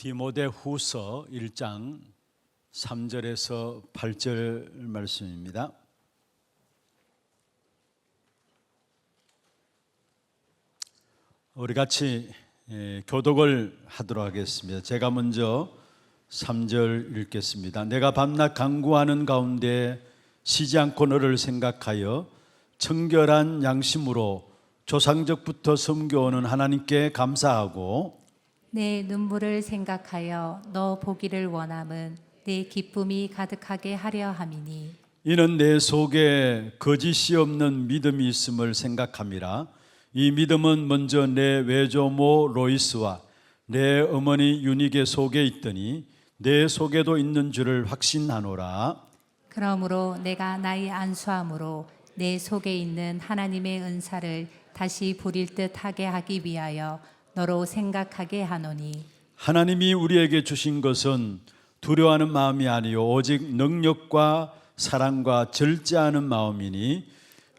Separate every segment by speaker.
Speaker 1: 디모데후서 1장 3절에서 8절 말씀입니다. 우리 같이 교독을 하도록 하겠습니다. 제가 먼저 3절 읽겠습니다. 내가 밤낮 간구하는 가운데 쉬지 않고 너를 생각하여 청결한 양심으로 조상적부터 섬겨오는 하나님께 감사하고
Speaker 2: 내 눈물을 생각하여 너 보기를 원함은 내 기쁨이 가득하게 하려 함이니
Speaker 1: 이는 내 속에 거짓이 없는 믿음이 있음을 생각함이라. 이 믿음은 먼저 내 외조모 로이스와 내 어머니 유니게 속에 있더니 내 속에도 있는 줄을 확신하노라.
Speaker 2: 그러므로 내가 나의 안수함으로 내 속에 있는 하나님의 은사를 다시 부릴 듯 하게 하기 위하여 너로 생각하게 하노니
Speaker 1: 하나님이 우리에게 주신 것은 두려워하는 마음이 아니요 오직 능력과 사랑과 절제하는 마음이니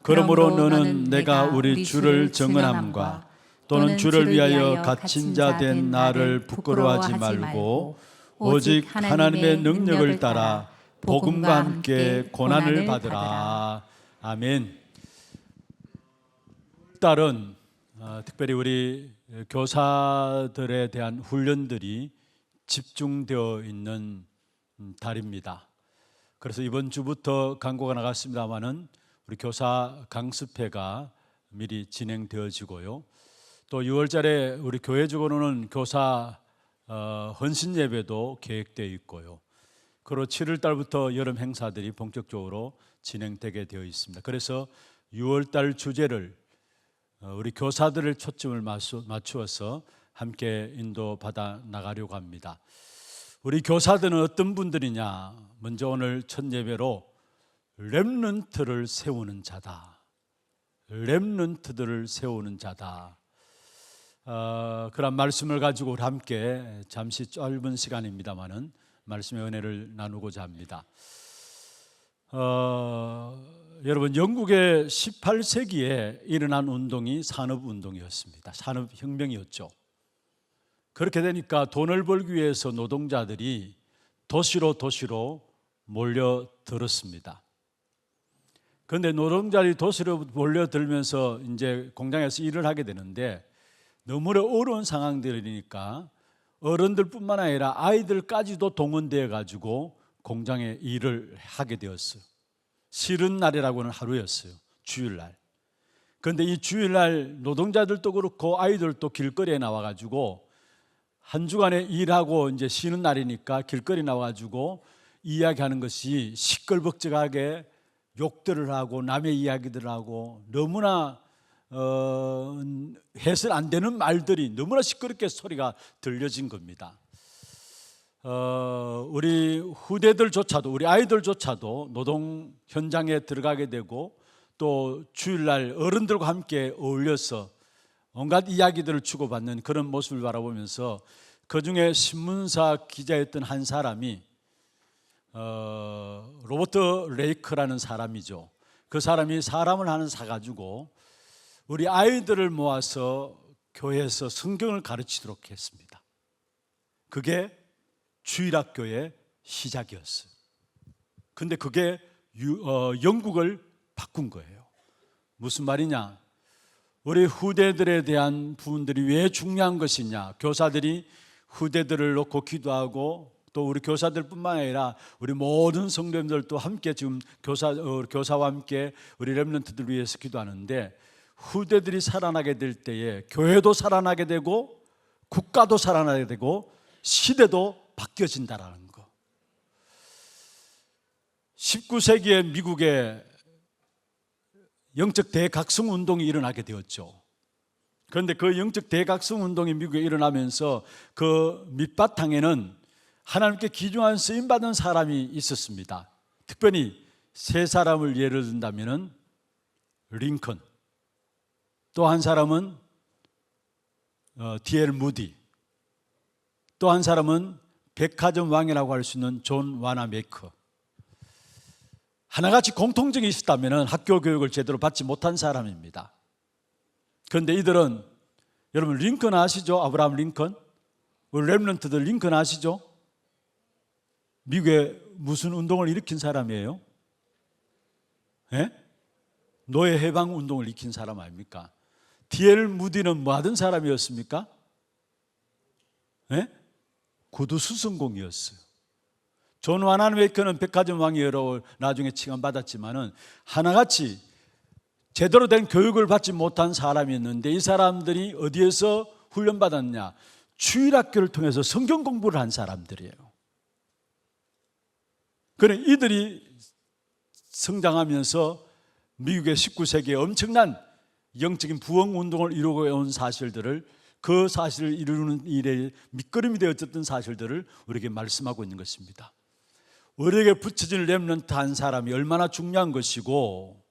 Speaker 1: 그러므로 너는 내가 우리 주를 증언함과 또는 주를 위하여 갇힌 자 된 나를 부끄러워하지 말고 오직 하나님의 능력을 따라 복음과 함께 고난을 받으라. 아멘. 딸은 특별히 우리 교사들에 대한 훈련들이 집중되어 있는 달입니다. 그래서 이번 주부터 광고가 나갔습니다마는 우리 교사 강습회가 미리 진행되어지고요. 또 6월달에 우리 교회적으로는 교사 헌신 예배도 계획되어 있고요. 그리고 7월달부터 여름 행사들이 본격적으로 진행되게 되어 있습니다. 그래서 6월달 주제를 우리 교사들을 초점을 맞추어서 함께 인도받아 나가려고 합니다. 우리 교사들은 어떤 분들이냐? 먼저 오늘 첫 예배로 렘넌트를 세우는 자다. 렘넌트들을 세우는 자다. 그런 말씀을 가지고 우리 함께 잠시 짧은 시간입니다마는 말씀의 은혜를 나누고자 합니다. 여러분, 영국의 18세기에 일어난 운동이 산업운동이었습니다. 산업혁명이었죠. 그렇게 되니까 돈을 벌기 위해서 노동자들이 도시로 몰려들었습니다. 그런데 노동자들이 도시로 몰려들면서 이제 공장에서 일을 하게 되는데 너무나 어려운 상황들이니까 어른들뿐만 아니라 아이들까지도 동원되어 가지고 공장에 일을 하게 되었어요. 쉬는 날이라고는 하루였어요. 주일날. 그런데 이 주일날 노동자들도 그렇고 아이들도 길거리에 나와가지고 한 주간에 일하고 이제 쉬는 날이니까 길거리 나와가지고 이야기하는 것이 시끌벅적하게 욕들을 하고 남의 이야기들을 하고 너무나 해설 안 되는 말들이 너무나 시끄럽게 소리가 들려진 겁니다. 우리 후대들조차도 우리 아이들조차도 노동 현장에 들어가게 되고 또 주일날 어른들과 함께 어울려서 온갖 이야기들을 주고받는 그런 모습을 바라보면서 그중에 신문사 기자였던 한 사람이 로버트 레이크라는 사람이죠. 그 사람이 사람을 하나 사가지고 우리 아이들을 모아서 교회에서 성경을 가르치도록 했습니다. 그게 주일학교의 시작이었어요. 근데 그게 영국을 바꾼 거예요. 무슨 말이냐? 우리 후대들에 대한 부분들이 왜 중요한 것이냐? 교사들이 후대들을 놓고 기도하고 또 우리 교사들뿐만 아니라 우리 모든 성도님들도 함께 지금 교사와 함께 우리 렘넌트들 위해서 기도하는데 후대들이 살아나게 될 때에 교회도 살아나게 되고 국가도 살아나게 되고 시대도 바뀌어진다라는 거. 19세기에 미국에 영적 대각성 운동이 일어나게 되었죠. 그런데 그 영적 대각성 운동이 미국에 일어나면서 그 밑바탕에는 하나님께 귀중한 쓰임받은 사람이 있었습니다. 특별히 세 사람을 예를 든다면 링컨, 또 한 사람은 D.L. 무디, 또 한 사람은 백화점 왕이라고 할 수 있는 존 와나메이커. 하나같이 공통점이 있었다면 학교 교육을 제대로 받지 못한 사람입니다. 그런데 이들은 여러분 링컨 아시죠? 아브라함 링컨. 우리 렘넌트들 링컨 아시죠? 미국에 무슨 운동을 일으킨 사람이에요? 예? 노예 해방 운동을 일으킨 사람 아닙니까? D.L. 무디는 뭐 하던 사람이었습니까? 예? 구두 수선공이었어요. 존 와나베이커는 백화점 왕이라고 나중에 칭함받았지만은 하나같이 제대로 된 교육을 받지 못한 사람이었는데 이 사람들이 어디에서 훈련받았냐? 주일학교를 통해서 성경 공부를 한 사람들이에요. 그래 이들이 성장하면서 미국의 19세기에 엄청난 영적인 부흥 운동을 이루고 온 사실들을, 그 사실을 이루는 일에 밑거름이 되었던 사실들을 우리에게 말씀하고 있는 것입니다. 우리에게 붙여진 렘넌트 한 사람이 얼마나 중요한 것이고,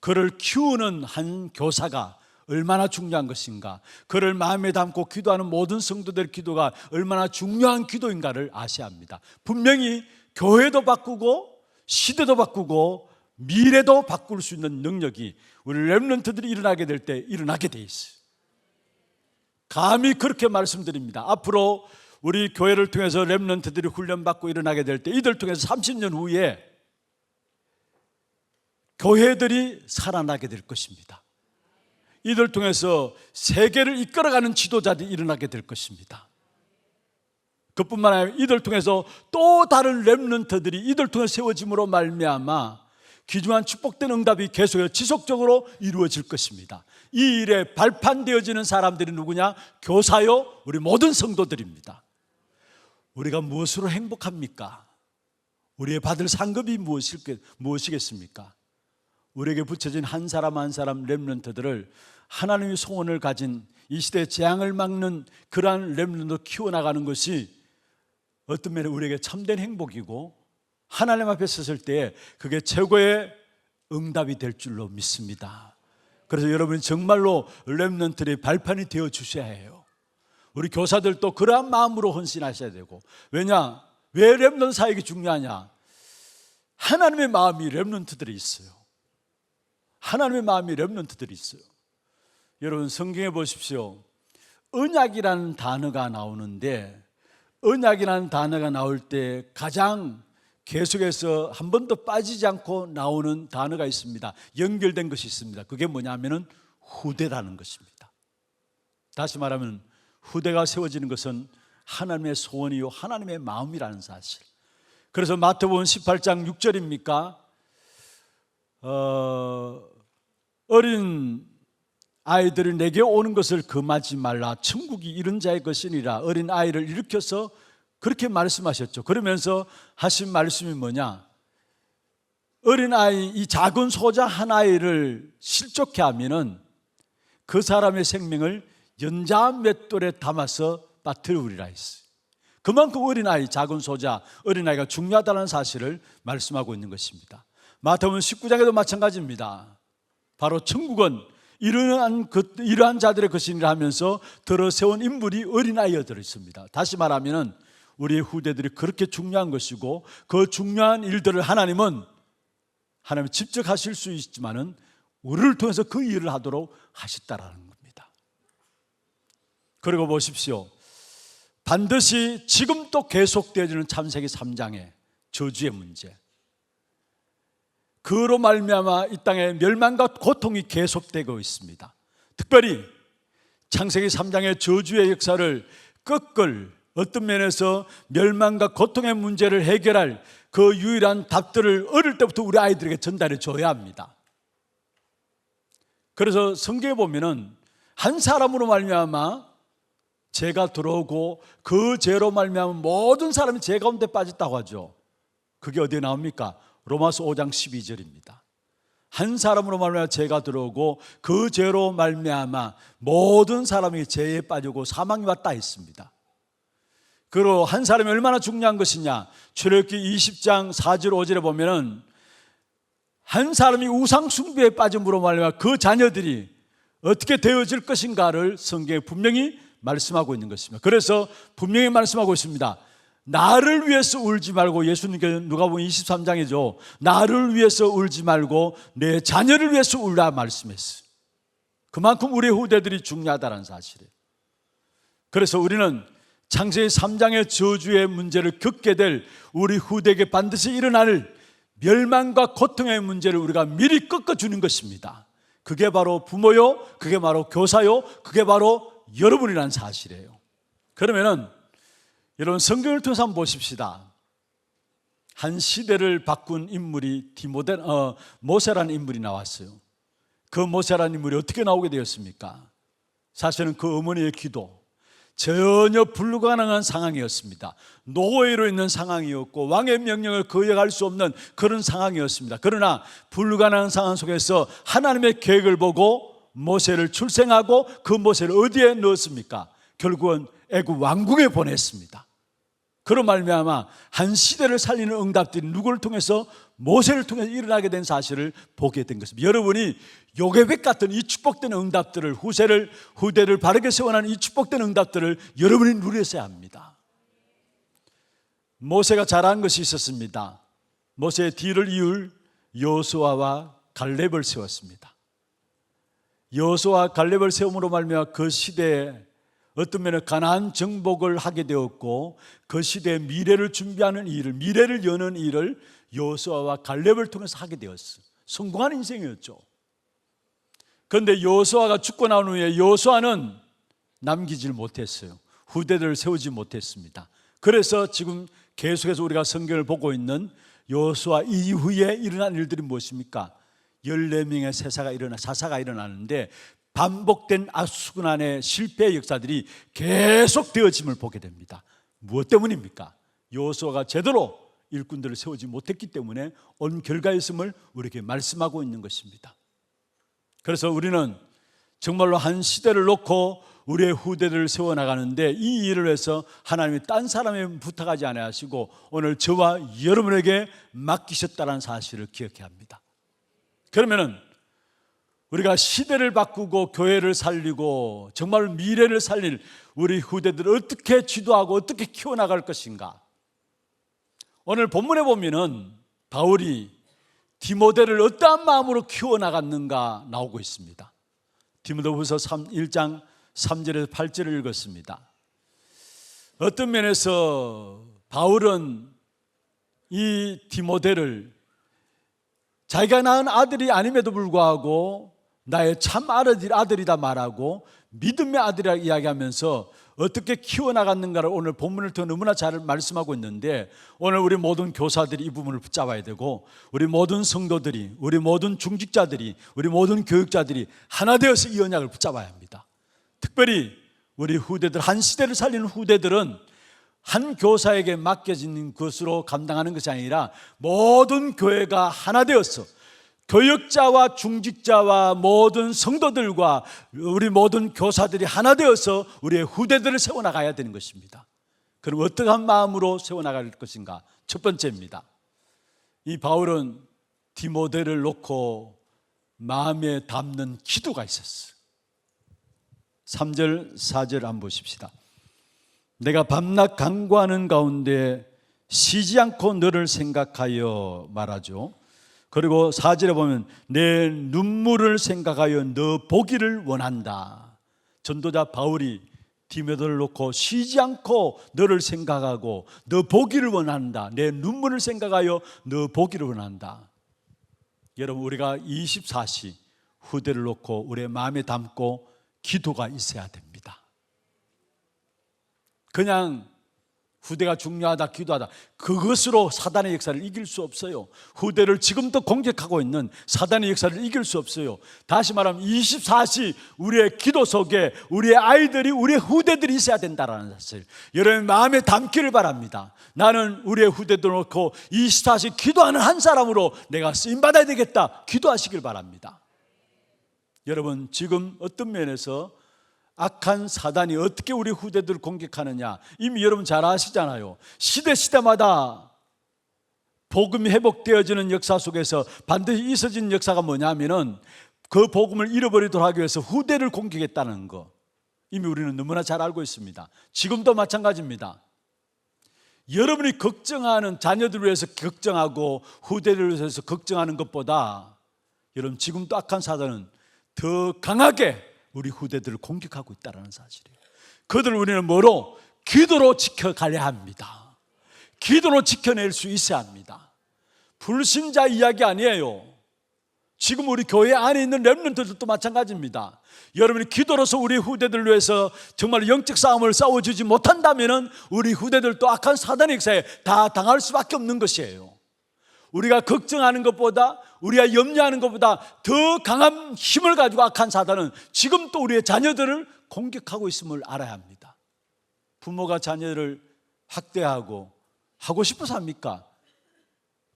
Speaker 1: 그를 키우는 한 교사가 얼마나 중요한 것인가, 그를 마음에 담고 기도하는 모든 성도들의 기도가 얼마나 중요한 기도인가를 아셔야 합니다. 분명히 교회도 바꾸고 시대도 바꾸고 미래도 바꿀 수 있는 능력이 우리 렘넌트들이 일어나게 될 때 일어나게 돼 있어요. 감히 그렇게 말씀드립니다. 앞으로 우리 교회를 통해서 렘넌트들이 훈련받고 일어나게 될 때 이들 통해서 30년 후에 교회들이 살아나게 될 것입니다. 이들 통해서 세계를 이끌어가는 지도자들이 일어나게 될 것입니다. 그뿐만 아니라 이들 통해서 또 다른 렘넌트들이 이들 통해서 세워짐으로 말미암아 귀중한 축복된 응답이 계속해서 지속적으로 이루어질 것입니다. 이 일에 발판되어지는 사람들이 누구냐? 교사요, 우리 모든 성도들입니다. 우리가 무엇으로 행복합니까? 우리의 받을 상급이 무엇이겠습니까? 우리에게 붙여진 한 사람 한 사람 렘넌트들을 하나님의 소원을 가진 이 시대의 재앙을 막는 그러한 렘넌트로 키워나가는 것이 어떤 면에 우리에게 참된 행복이고 하나님 앞에 섰을 때 그게 최고의 응답이 될 줄로 믿습니다. 그래서 여러분이 정말로 렘넌트의 발판이 되어 주셔야 해요. 우리 교사들도 그러한 마음으로 헌신하셔야 되고, 왜냐? 왜 렘넌트 사역이 중요하냐? 하나님의 마음이 렘넌트들이 있어요. 하나님의 마음이 렘넌트들이 있어요. 여러분 성경에 보십시오. 언약이라는 단어가 나오는데, 언약이라는 단어가 나올 때 가장 계속해서 한 번도 빠지지 않고 나오는 단어가 있습니다. 연결된 것이 있습니다. 그게 뭐냐면은 후대라는 것입니다. 다시 말하면 후대가 세워지는 것은 하나님의 소원이요 하나님의 마음이라는 사실. 그래서 마태복음 18장 6절입니까? 어린 아이들이 내게 오는 것을 금하지 말라. 천국이 이런 자의 것이니라. 어린 아이를 일으켜서 그렇게 말씀하셨죠. 그러면서 하신 말씀이 뭐냐? 어린 아이, 이 작은 소자 한 아이를 실족해 하면은 그 사람의 생명을 연자 맷돌에 담아서 빠뜨리리라 했어요. 그만큼 어린 아이, 작은 소자, 어린 아이가 중요하다는 사실을 말씀하고 있는 것입니다. 마태복음 19장에도 마찬가지입니다. 바로 천국은 이러한 자들의 것이니라 하면서 들어 세운 인물이 어린아이여 들어 있습니다. 다시 말하면 우리의 후대들이 그렇게 중요한 것이고, 그 중요한 일들을 하나님은 직접 하실 수 있지만은 우리를 통해서 그 일을 하도록 하셨다라는 겁니다. 그리고 보십시오. 반드시 지금 또 계속되어지는 창세기 3장의 저주의 문제, 그로 말미암아 이 땅에 멸망과 고통이 계속되고 있습니다. 특별히 창세기 3장의 저주의 역사를 꺾을, 어떤 면에서 멸망과 고통의 문제를 해결할 그 유일한 답들을 어릴 때부터 우리 아이들에게 전달해 줘야 합니다. 그래서 성경에 보면은 한 사람으로 말미암아 죄가 들어오고 그 죄로 말미암아 모든 사람이 죄 가운데 빠졌다고 하죠. 그게 어디에 나옵니까? 로마서 5장 12절입니다. 한 사람으로 말미암아 죄가 들어오고 그 죄로 말미암아 모든 사람이 죄에 빠지고 사망이 왔다 했습니다. 그리고 한 사람이 얼마나 중요한 것이냐? 출애굽기 20장 4절 5절에 보면은 한 사람이 우상 숭배에 빠짐으로 말미암아 그 자녀들이 어떻게 되어질 것인가를 성경에 분명히 말씀하고 있는 것입니다. 그래서 분명히 말씀하고 있습니다. 나를 위해서 울지 말고, 예수님께서 누가복음 23장이죠. 나를 위해서 울지 말고 내 자녀를 위해서 울라 말씀했어요. 그만큼 우리 후대들이 중요하다는 사실이에요. 그래서 우리는 창세기 3장의 저주의 문제를 겪게 될 우리 후대에게 반드시 일어날 멸망과 고통의 문제를 우리가 미리 꺾어주는 것입니다. 그게 바로 부모요, 그게 바로 교사요, 그게 바로 여러분이라는 사실이에요. 그러면은 여러분 성경을 통해서 한번 보십시다. 한 시대를 바꾼 인물이 모세라는 인물이 나왔어요. 그 모세라는 인물이 어떻게 나오게 되었습니까? 사실은 그 어머니의 기도, 전혀 불가능한 상황이었습니다. 노예로 있는 상황이었고 왕의 명령을 거역할 수 없는 그런 상황이었습니다. 그러나 불가능한 상황 속에서 하나님의 계획을 보고 모세를 출생하고 그 모세를 어디에 넣었습니까? 결국은 애굽 왕궁에 보냈습니다. 그런 말미암아 한 시대를 살리는 응답들이 누구를 통해서? 모세를 통해서 일어나게 된 사실을 보게 된 것입니다. 여러분이 요괴백 같은 이 축복된 응답들을, 후대를 바르게 세워나가는 이 축복된 응답들을 여러분이 누렸어야 합니다. 모세가 잘한 것이 있었습니다. 모세의 뒤를 이을 여호수아와 갈렙을 세웠습니다. 여호수아와 갈렙을 세움으로 말미암아 그 시대에 어떤 면에 가나안 정복을 하게 되었고, 그 시대의 미래를 준비하는 일을, 미래를 여는 일을 여호수아와 갈렙을 통해서 하게 되었어요. 성공한 인생이었죠. 그런데 여호수아가 죽고 난 후에 여호수아는 남기질 못했어요. 후대들을 세우지 못했습니다. 그래서 지금 계속해서 우리가 성경을 보고 있는 여호수아 이후에 일어난 일들이 무엇입니까? 14명의 사사가 일어나는데 반복된 악순환의 실패의 역사들이 계속 되어짐을 보게 됩니다. 무엇 때문입니까? 여호수아가 제대로 일꾼들을 세우지 못했기 때문에 온 결과였음을 우리에게 말씀하고 있는 것입니다. 그래서 우리는 정말로 한 시대를 놓고 우리의 후대들을 세워나가는데 이 일을 해서 하나님이 딴 사람에 부탁하지 않으시고 오늘 저와 여러분에게 맡기셨다는 사실을 기억해야 합니다. 그러면은 우리가 시대를 바꾸고 교회를 살리고 정말 미래를 살릴 우리 후대들을 어떻게 지도하고 어떻게 키워나갈 것인가? 오늘 본문에 보면은 바울이 디모데를 어떠한 마음으로 키워나갔는가 나오고 있습니다. 디모데후서 1장 3절에서 8절을 읽었습니다. 어떤 면에서 바울은 이 디모데를 자기가 낳은 아들이 아님에도 불구하고 나의 참 아들이다 말하고 믿음의 아들이라 이야기하면서 어떻게 키워나갔는가를 오늘 본문을 통해 너무나 잘 말씀하고 있는데, 오늘 우리 모든 교사들이 이 부분을 붙잡아야 되고, 우리 모든 성도들이, 우리 모든 중직자들이, 우리 모든 교육자들이 하나 되어서 이 언약을 붙잡아야 합니다. 특별히 우리 후대들, 한 시대를 살리는 후대들은 한 교사에게 맡겨진 것으로 감당하는 것이 아니라 모든 교회가 하나 되어서 교역자와 중직자와 모든 성도들과 우리 모든 교사들이 하나 되어서 우리의 후대들을 세워나가야 되는 것입니다. 그럼 어떠한 마음으로 세워나갈 것인가? 첫 번째입니다. 이 바울은 디모데를 놓고 마음에 담는 기도가 있었어요. 3절 4절 한번 보십시다. 내가 밤낮 간구하는 가운데 쉬지 않고 너를 생각하여 말하죠. 그리고 4절에 보면 내 눈물을 생각하여 너 보기를 원한다. 전도자 바울이 디모데를 놓고 쉬지 않고 너를 생각하고 너 보기를 원한다. 내 눈물을 생각하여 너 보기를 원한다. 여러분, 우리가 24시 후대를 놓고 우리의 마음에 담고 기도가 있어야 됩니다. 그냥 후대가 중요하다, 기도하다, 그것으로 사단의 역사를 이길 수 없어요. 후대를 지금도 공격하고 있는 사단의 역사를 이길 수 없어요. 다시 말하면 24시 우리의 기도 속에 우리의 아이들이, 우리의 후대들이 있어야 된다는 사실, 여러분 마음에 담기를 바랍니다. 나는 우리의 후대들 놓고 24시 기도하는 한 사람으로 내가 쓰임받아야 되겠다, 기도하시길 바랍니다. 여러분, 지금 어떤 면에서 악한 사단이 어떻게 우리 후대들을 공격하느냐 이미 여러분 잘 아시잖아요. 시대마다 복음이 회복되어지는 역사 속에서 반드시 있어진 역사가 뭐냐면은 그 복음을 잃어버리도록 하기 위해서 후대를 공격했다는 거 이미 우리는 너무나 잘 알고 있습니다. 지금도 마찬가지입니다. 여러분이 걱정하는 자녀들을 위해서 걱정하고 후대를 위해서 걱정하는 것보다 여러분 지금도 악한 사단은 더 강하게 우리 후대들을 공격하고 있다는 사실이에요. 그들을 우리는 뭐로? 기도로 지켜가야 합니다. 기도로 지켜낼 수 있어야 합니다. 불신자 이야기 아니에요. 지금 우리 교회 안에 있는 렘넌트들도 마찬가지입니다. 여러분이 기도로서 우리 후대들을 위해서 정말 영적 싸움을 싸워주지 못한다면 우리 후대들도 악한 사단의 역사에 다 당할 수밖에 없는 것이에요. 우리가 걱정하는 것보다, 우리가 염려하는 것보다 더 강한 힘을 가지고 악한 사단은 지금 또 우리의 자녀들을 공격하고 있음을 알아야 합니다. 부모가 자녀를 학대하고 하고 싶어서 합니까?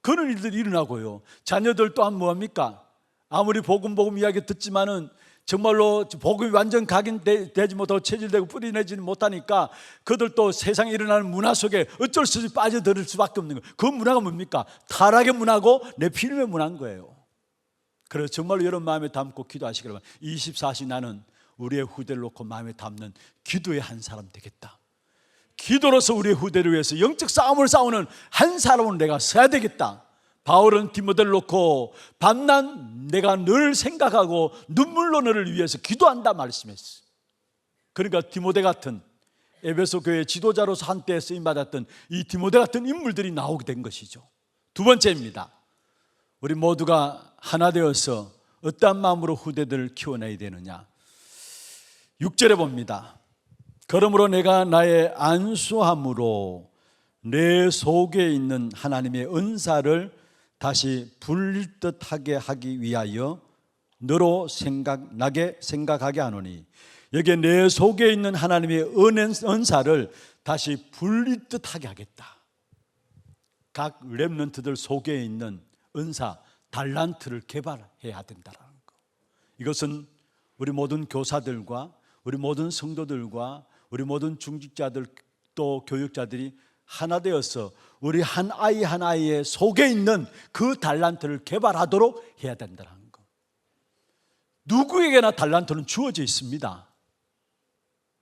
Speaker 1: 그런 일들이 일어나고요. 자녀들 또한 뭐합니까? 아무리 복음 이야기 듣지만은 정말로 복음이 완전 각인되지 못하고 체질되고 뿌리내지 못하니까 그들도 세상에 일어나는 문화 속에 어쩔 수 없이 빠져들 수밖에 없는 거예요. 그 문화가 뭡니까? 타락의 문화고 네피림의 문화인 거예요. 그래서 정말로 여러분 마음에 담고 기도하시기 바랍니다. 24시 나는 우리의 후대를 놓고 마음에 담는 기도의 한 사람 되겠다. 기도로서 우리의 후대를 위해서 영적 싸움을 싸우는 한 사람은 내가 서야 되겠다. 바울은 디모데를 놓고 밤낮 내가 늘 생각하고 눈물로 너를 위해서 기도한다 말씀했어요. 그러니까 디모데 같은 에베소 교회 지도자로서 한때 쓰임받았던 이 디모데 같은 인물들이 나오게 된 것이죠. 두 번째입니다. 우리 모두가 하나 되어서 어떠한 마음으로 후대들을 키워내야 되느냐. 6절에 봅니다. 그러므로 내가 나의 안수함으로 내 속에 있는 하나님의 은사를 다시 불릴 듯하게 하기 위하여 너로 생각하게 하노니, 여기에 내 속에 있는 하나님의 은사를 다시 불릴 듯하게 하겠다. 각 렘넌트들 속에 있는 은사, 달란트를 개발해야 된다는 거. 이것은 우리 모든 교사들과 우리 모든 성도들과 우리 모든 중직자들 또 교육자들이 하나 되어서 우리 한 아이 한 아이의 속에 있는 그 달란트를 개발하도록 해야 된다는 거. 누구에게나 달란트는 주어져 있습니다.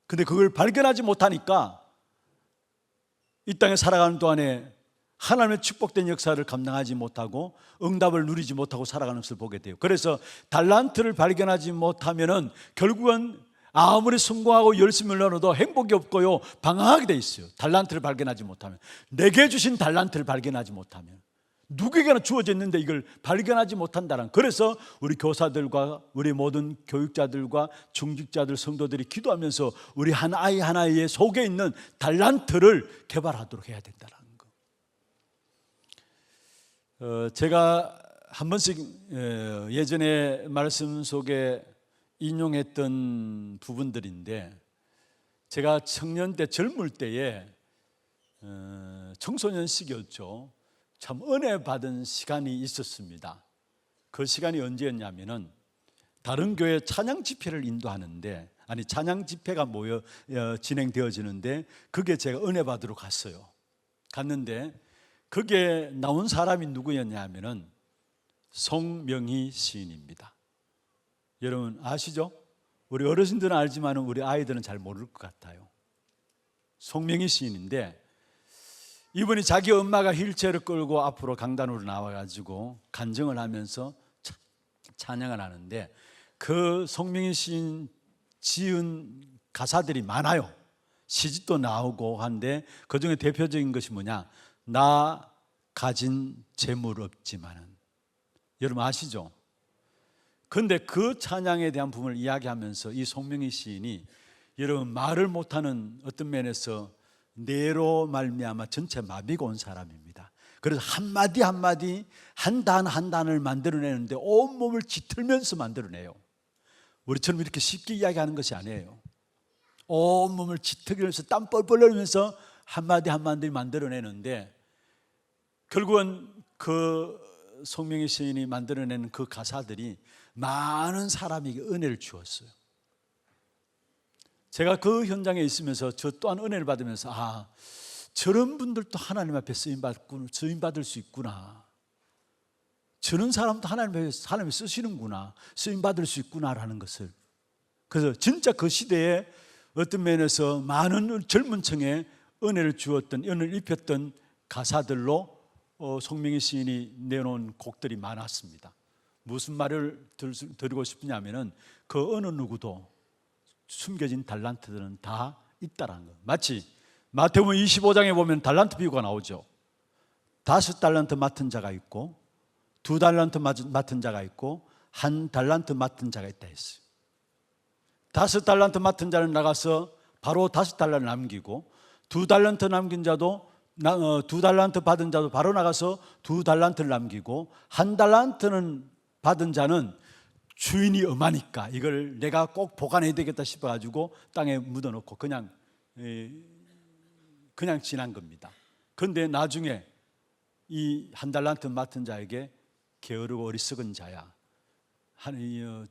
Speaker 1: 근데 그걸 발견하지 못하니까 이 땅에 살아가는 동안에 하나님의 축복된 역사를 감당하지 못하고 응답을 누리지 못하고 살아가는 것을 보게 돼요. 그래서 달란트를 발견하지 못하면은 결국은 아무리 성공하고 열심히 늘어도 행복이 없고요, 방황하게 돼 있어요. 달란트를 발견하지 못하면, 내게 주신 달란트를 발견하지 못하면, 누구에게나 주어져 있는데 이걸 발견하지 못한다는. 그래서 우리 교사들과 우리 모든 교육자들과 중직자들 성도들이 기도하면서 우리 한 아이 한 아이의 속에 있는 달란트를 개발하도록 해야 된다는 거. 제가 한 번씩 예전에 말씀 속에 인용했던 부분들인데, 제가 청년 때 젊을 때에 청소년 시기였죠. 참 은혜 받은 시간이 있었습니다. 그 시간이 언제였냐면은 다른 교회 찬양 집회를 인도하는데, 아니 찬양 집회가 모여 진행되어지는데 그게 제가 은혜 받으러 갔어요. 갔는데 그게 나온 사람이 누구였냐면은 송명희 시인입니다. 여러분 아시죠? 우리 어르신들은 알지만 우리 아이들은 잘 모를 것 같아요. 송명희 시인인데 이분이 자기 엄마가 휠체어를 끌고 앞으로 강단으로 나와가지고 간증을 하면서 찬양을 하는데, 그 송명희 시인 지은 가사들이 많아요. 시집도 나오고 한데 그 중에 대표적인 것이 뭐냐, 나 가진 재물 없지만은. 여러분 아시죠? 그런데 그 찬양에 대한 부분을 이야기하면서 이 송명희 시인이 여러분 말을 못하는 어떤 면에서 뇌로 말미암아 전체 마비가 온 사람입니다. 그래서 한마디 한마디 한 단 한 단을 만들어내는데 온몸을 깃들면서 만들어내요. 우리처럼 이렇게 쉽게 이야기하는 것이 아니에요. 온몸을 깃들면서 땀 뻘뻘 흘리면서 한마디 한마디 만들어내는데, 결국은 그 송명희 시인이 만들어내는 그 가사들이 많은 사람에게 은혜를 주었어요. 제가 그 현장에 있으면서 저 또한 은혜를 받으면서 저런 분들도 하나님 앞에 쓰임받을 수 있구나, 저런 사람도 하나님이 쓰시는구나, 쓰임받을 수 있구나라는 것을. 그래서 진짜 그 시대에 어떤 면에서 많은 젊은 층에 은혜를 주었던, 은혜를 입혔던 가사들로 송명희 시인이 내놓은 곡들이 많았습니다. 무슨 말을 드리고 싶으냐면은 그 어느 누구도 숨겨진 달란트들은 다 있다라는 거. 마치 마태복음 25장에 보면 달란트 비유가 나오죠. 5달란트 맡은 자가 있고 2달란트 맡은 자가 있고 1달란트 맡은 자가 있다 했어요. 5달란트 맡은 자는 나가서 바로 5달란트 남기고 2달란트 남긴 자도 2달란트 받은 자도 바로 나가서 2달란트를 남기고 1달란트는 받은 자는 주인이 엄하니까 이걸 내가 꼭 보관해야 되겠다 싶어가지고 땅에 묻어놓고 그냥 지난 겁니다. 그런데 나중에 이 1달란트 맡은 자에게 게으르고 어리석은 자야,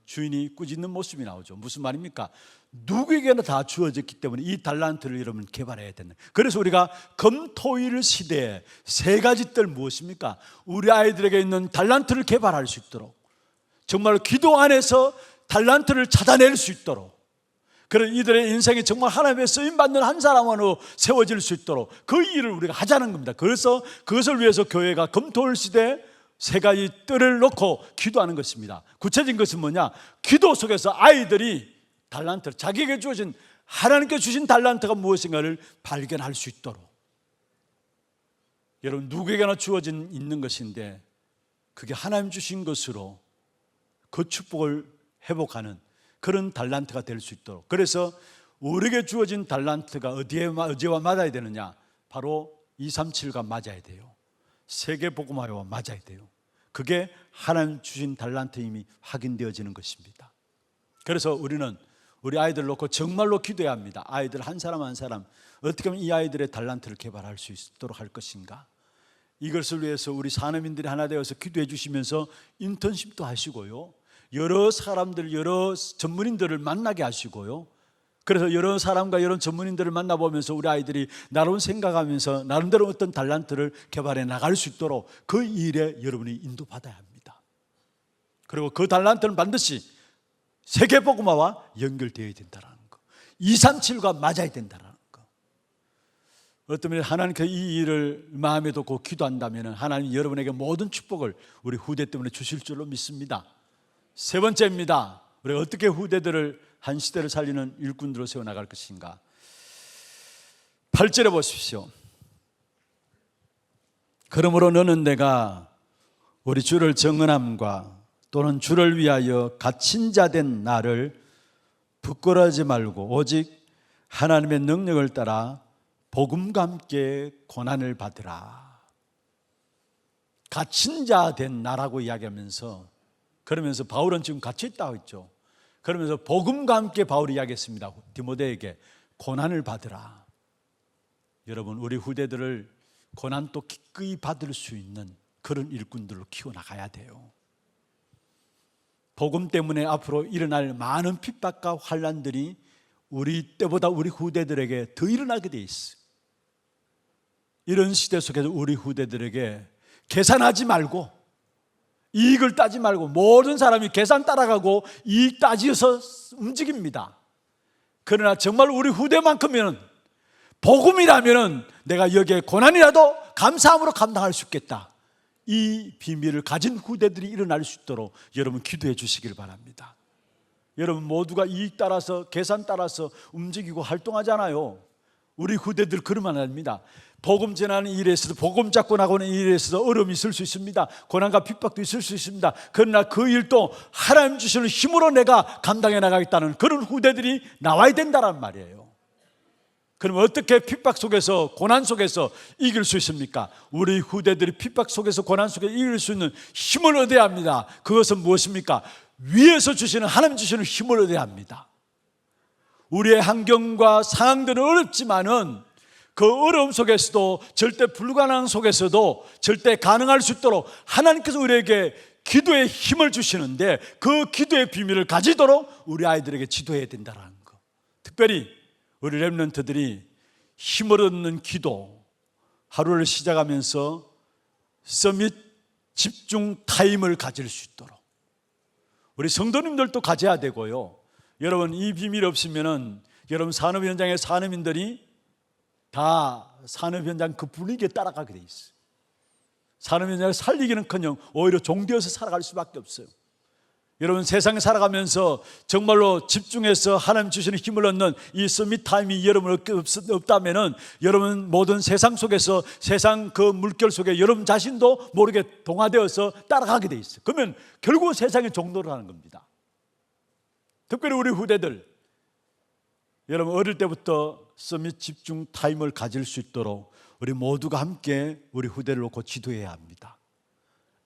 Speaker 1: 주인이 꾸짖는 모습이 나오죠. 무슨 말입니까? 누구에게나 다 주어졌기 때문에 이 달란트를 여러분 개발해야 된다. 그래서 우리가 금토일 시대에 3가지 뜰 무엇입니까? 우리 아이들에게 있는 달란트를 개발할 수 있도록, 정말 기도 안에서 달란트를 찾아낼 수 있도록, 그런 이들의 인생이 정말 하나님의 쓰임받는 한 사람으로 세워질 수 있도록 그 일을 우리가 하자는 겁니다. 그래서 그것을 위해서 교회가 금토일 시대에 3가지 뜰을 놓고 기도하는 것입니다. 구체적인 것은 뭐냐? 기도 속에서 아이들이 달란트, 자기에게 주어진 하나님께 주신 달란트가 무엇인가를 발견할 수 있도록. 여러분, 누구에게나 주어진 있는 것인데 그게 하나님 주신 것으로 그 축복을 회복하는 그런 달란트가 될 수 있도록. 그래서 우리에게 주어진 달란트가 어디와 맞아야 되느냐? 바로 237과 맞아야 돼요. 세계복음화와 맞아야 돼요. 그게 하나님 주신 달란트임이 확인되어지는 것입니다. 그래서 우리는 우리 아이들 놓고 정말로 기도해야 합니다. 아이들 한 사람 한 사람 어떻게 하면 이 아이들의 달란트를 개발할 수 있도록 할 것인가? 이것을 위해서 우리 산업인들이 하나 되어서 기도해 주시면서 인턴십도 하시고요, 여러 사람들, 여러 전문인들을 만나게 하시고요, 그래서 여러 사람과 여러 전문인들을 만나보면서 우리 아이들이 나름 생각하면서 나름대로 어떤 달란트를 개발해 나갈 수 있도록 그 일에 여러분이 인도받아야 합니다. 그리고 그 달란트는 반드시 세계복음화와 연결되어야 된다는 거, 237과 맞아야 된다는 거. 어떤 분이 하나님께 이 일을 마음에 두고 기도한다면 하나님 여러분에게 모든 축복을 우리 후대 때문에 주실 줄로 믿습니다. 3번째입니다. 우리가 어떻게 후대들을 한 시대를 살리는 일꾼들로 세워나갈 것인가? 8절에 보십시오. 그러므로 너는 내가 우리 주를 정언함과 또는 주를 위하여 갇힌 자 된 나를 부끄러워하지 말고 오직 하나님의 능력을 따라 복음과 함께 고난을 받으라. 갇힌 자 된 나라고 이야기하면서, 그러면서 바울은 지금 갇혀 있다고 했죠. 그러면서 복음과 함께 바울이 이야기했습니다. 디모데에게 고난을 받으라. 여러분, 우리 후대들을 고난 또 기꺼이 받을 수 있는 그런 일꾼들로 키워나가야 돼요. 복음 때문에 앞으로 일어날 많은 핍박과 환난들이 우리 때보다 우리 후대들에게 더 일어나게 돼 있어요. 이런 시대 속에서 우리 후대들에게 계산하지 말고, 이익을 따지 말고, 모든 사람이 계산 따라가고 이익 따지어서 움직입니다. 그러나 정말 우리 후대만큼은 복음이라면 내가 여기에 고난이라도 감사함으로 감당할 수 있겠다, 이 비밀을 가진 후대들이 일어날 수 있도록 여러분 기도해 주시길 바랍니다. 여러분 모두가 이익 따라서 계산 따라서 움직이고 활동하잖아요. 우리 후대들 그러면 안 됩니다. 복음 전하는 일에 있어서, 복음 잡고 나가는 일에 있어서 어려움이 있을 수 있습니다. 고난과 핍박도 있을 수 있습니다. 그러나 그 일도 하나님 주시는 힘으로 내가 감당해 나가겠다는 그런 후대들이 나와야 된다는 말이에요. 그럼 어떻게 핍박 속에서, 고난 속에서 이길 수 있습니까? 우리 후대들이 핍박 속에서, 고난 속에서 이길 수 있는 힘을 얻어야 합니다. 그것은 무엇입니까? 위에서 주시는, 하나님 주시는 힘을 얻어야 합니다. 우리의 환경과 상황들은 어렵지만은 그 어려움 속에서도, 절대 불가능한 속에서도 절대 가능할 수 있도록 하나님께서 우리에게 기도의 힘을 주시는데, 그 기도의 비밀을 가지도록 우리 아이들에게 지도해야 된다는 거. 특별히 우리 렘넌트들이 힘을 얻는 기도, 하루를 시작하면서 서밋 집중 타임을 가질 수 있도록 우리 성도님들도 가져야 되고요. 여러분, 이 비밀이 없으면은 여러분 산업 현장의 산업인들이 다 산업 현장 그 분위기에 따라가게 돼 있어요. 산업 현장을 살리기는커녕 오히려 종되어서 살아갈 수밖에 없어요. 여러분 세상 살아가면서 정말로 집중해서 하나님 주시는 힘을 얻는 이 서밋 타임이 여러분 없다면은 여러분 모든 세상 속에서 세상 그 물결 속에 여러분 자신도 모르게 동화되어서 따라가게 돼 있어요. 그러면 결국 세상의 종노를 하는 겁니다. 특별히 우리 후대들, 여러분 어릴 때부터 서밋 집중 타임을 가질 수 있도록 우리 모두가 함께 우리 후대를 놓고 지도해야 합니다.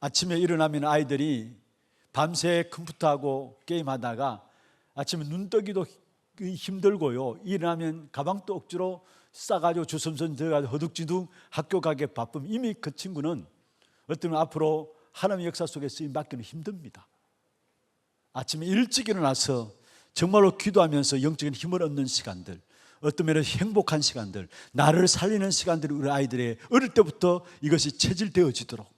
Speaker 1: 아침에 일어나면 아이들이 밤새 컴퓨터하고 게임하다가 아침에 눈 뜨기도 힘들고요, 일어나면 가방도 억지로 싸가지고 주섬섬 들어가서 허둥지둥 학교 가기 바쁘면 이미 그 친구는 어쩌면 앞으로 하나님의 역사 속에 쓰임 받기는 힘듭니다. 아침에 일찍 일어나서 정말로 기도하면서 영적인 힘을 얻는 시간들, 어떤 면에서 행복한 시간들, 나를 살리는 시간들이 우리 아이들의 어릴 때부터 이것이 체질되어지도록,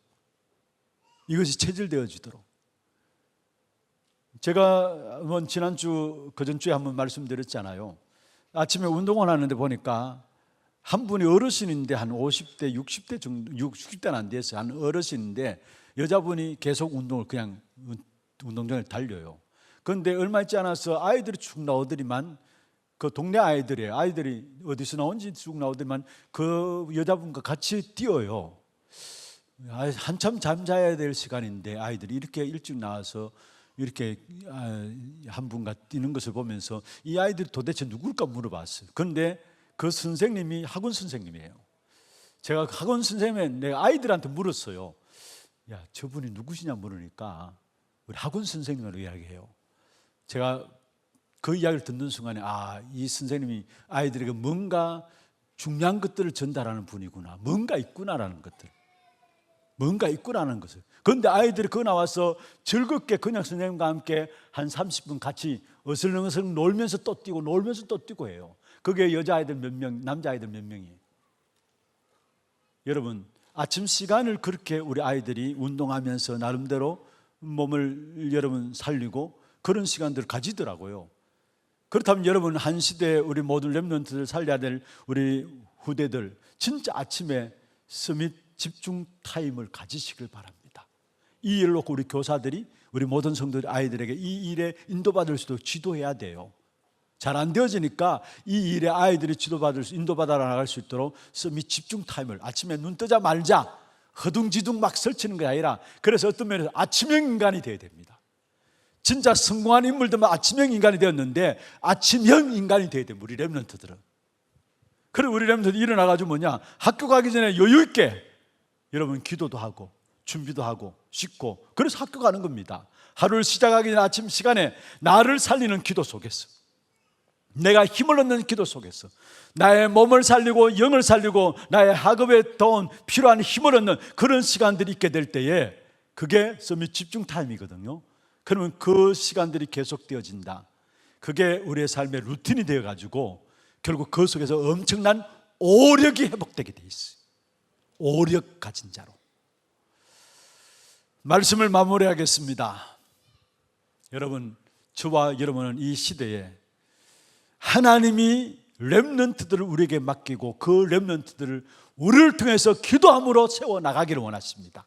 Speaker 1: 제가 지난주 그전주에 한번 말씀드렸잖아요. 아침에 운동을 하는데 보니까 한 분이 어르신인데 한 50대 60대 정도, 60대는 안 됐어요. 한 어르신인데 여자분이 계속 운동을 그냥 운동장을 달려요. 그런데 얼마 있지 않아서 아이들이 쭉 나오더니만, 그 동네 아이들이에요. 아이들이 어디서 나온지 쭉 나오더니만 그 여자분과 같이 뛰어요. 한참 잠자야 될 시간인데 아이들이 이렇게 일찍 나와서 이렇게 한 분과 뛰는 것을 보면서 이 아이들이 도대체 누굴까 물어봤어요. 그런데 그 선생님이 학원 선생님이에요. 제가 학원 선생님에 내가 아이들한테 물었어요. 야, 저분이 누구시냐 물으니까 우리 학원 선생님으로 이야기해요. 제가 그 이야기를 듣는 순간에 이 선생님이 아이들에게 뭔가 중요한 것들을 전달하는 분이구나, 뭔가 있구나라는 것들, 그런데 아이들이 그 나와서 즐겁게 그냥 선생님과 함께 한 30분 같이 어슬렁어슬렁 놀면서 또 뛰고 해요. 그게 여자아이들 몇 명, 남자아이들 몇 명이에요. 여러분 아침 시간을 그렇게 우리 아이들이 운동하면서 나름대로 몸을 여러분 살리고 그런 시간들을 가지더라고요. 그렇다면 여러분 한 시대에 우리 모든 렘넌트들 살려야 될 우리 후대들, 진짜 아침에 서밋 집중 타임을 가지시길 바랍니다. 이 일을 놓고 우리 교사들이, 우리 모든 성도들 아이들에게 이 일에 인도받을 수도 지도해야 돼요. 잘 안 되어지니까 이 일에 아이들이 인도받아 나갈 수 있도록 서밋 집중 타임을, 아침에 눈 뜨자마자 허둥지둥 막 설치는 게 아니라, 그래서 어떤 면에서 아침형 인간이 되어야 됩니다. 진짜 성공한 인물들만 아침형 인간이 되었는데 아침형 인간이 되어야 됩니다. 우리 렘넌트들은. 그리고 우리 렘넌트들이 일어나가지고 학교 가기 전에 여유 있게 여러분 기도도 하고 준비도 하고 씻고, 그래서 학교 가는 겁니다. 하루를 시작하기 전에 아침 시간에 나를 살리는 기도 속에서, 내가 힘을 얻는 기도 속에서 나의 몸을 살리고 영을 살리고 나의 학업에 도운 필요한 힘을 얻는 그런 시간들이 있게 될 때에 그게 서밋 집중 타임이거든요. 그러면 그 시간들이 계속되어진다. 그게 우리의 삶의 루틴이 되어가지고 결국 그 속에서 엄청난 오력이 회복되게 돼 있어요. 오력 가진 자로. 말씀을 마무리하겠습니다. 여러분, 저와 여러분은 이 시대에 하나님이 렘넌트들을 우리에게 맡기고 그 렘넌트들을 우리를 통해서 기도함으로 세워나가기를 원하십니다.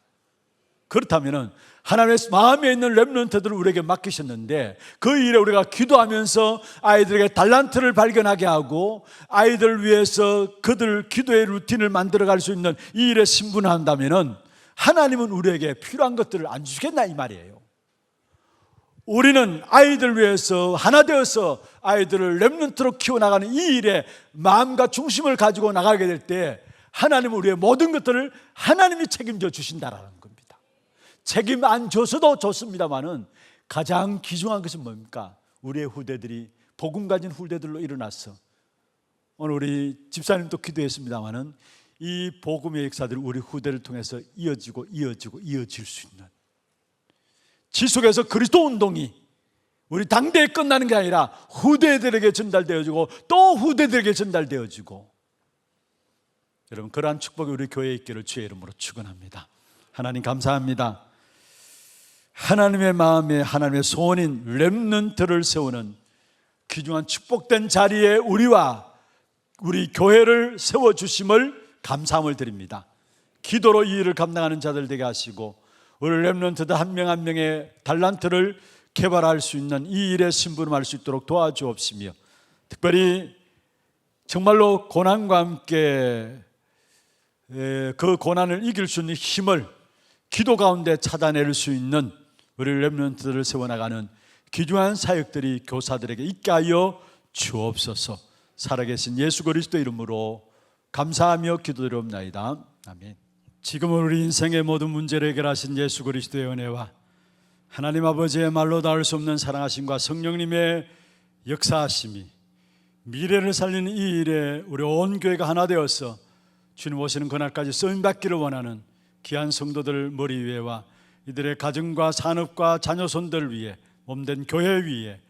Speaker 1: 그렇다면 하나님의 마음에 있는 렘넌트들을 우리에게 맡기셨는데 그 일에 우리가 기도하면서 아이들에게 달란트를 발견하게 하고 아이들을 위해서 그들 기도의 루틴을 만들어갈 수 있는 이 일에 신분한다면 하나님은 우리에게 필요한 것들을 안 주시겠나 이 말이에요. 우리는 아이들 위해서 하나 되어서 아이들을 렘넌트로 키워나가는 이 일에 마음과 중심을 가지고 나가게 될 때 하나님은 우리의 모든 것들을 하나님이 책임져 주신다라는 겁니다. 책임 안 줘서도 좋습니다만은 가장 귀중한 것은 뭡니까? 우리의 후대들이 복음 가진 후대들로 일어나서, 오늘 우리 집사님도 기도했습니다만은 이 복음의 역사들이 우리 후대를 통해서 이어질 수 있는, 지속해서 그리스도 운동이 우리 당대에 끝나는 게 아니라 후대들에게 전달되어지고 또 후대들에게 전달되어지고, 여러분 그러한 축복이 우리 교회에 있기를 주의 이름으로 축원합니다. 하나님 감사합니다. 하나님의 마음에 하나님의 소원인 렘넌트를 세우는 귀중한 축복된 자리에 우리와 우리 교회를 세워주심을 감사함을 드립니다. 기도로 이 일을 감당하는 자들 되게 하시고 우리 렘넌트들 한 명 한 명의 달란트를 개발할 수 있는 이 일에 심부름할 수 있도록 도와주옵시며, 특별히 정말로 고난과 함께 그 고난을 이길 수 있는 힘을 기도 가운데 찾아낼 수 있는 우리 렘넌트들을 세워나가는 귀중한 사역들이 교사들에게 있게 하여 주옵소서. 살아계신 예수 그리스도 이름으로 감사하며 기도드리옵나이다. 아멘. 지금은 우리 인생의 모든 문제를 해결하신 예수 그리스도의 은혜와 하나님 아버지의 말로 닿을 수 없는 사랑하심과 성령님의 역사하심이 미래를 살리는 이 일에 우리 온 교회가 하나 되어서 주님 오시는 그날까지 쓰임받기를 원하는 귀한 성도들 머리 위에와 이들의 가정과 산업과 자녀손들 위에 몸된 교회 위에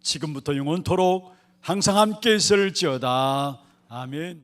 Speaker 1: 지금부터 영원토록 항상 함께 있을지어다. 아멘.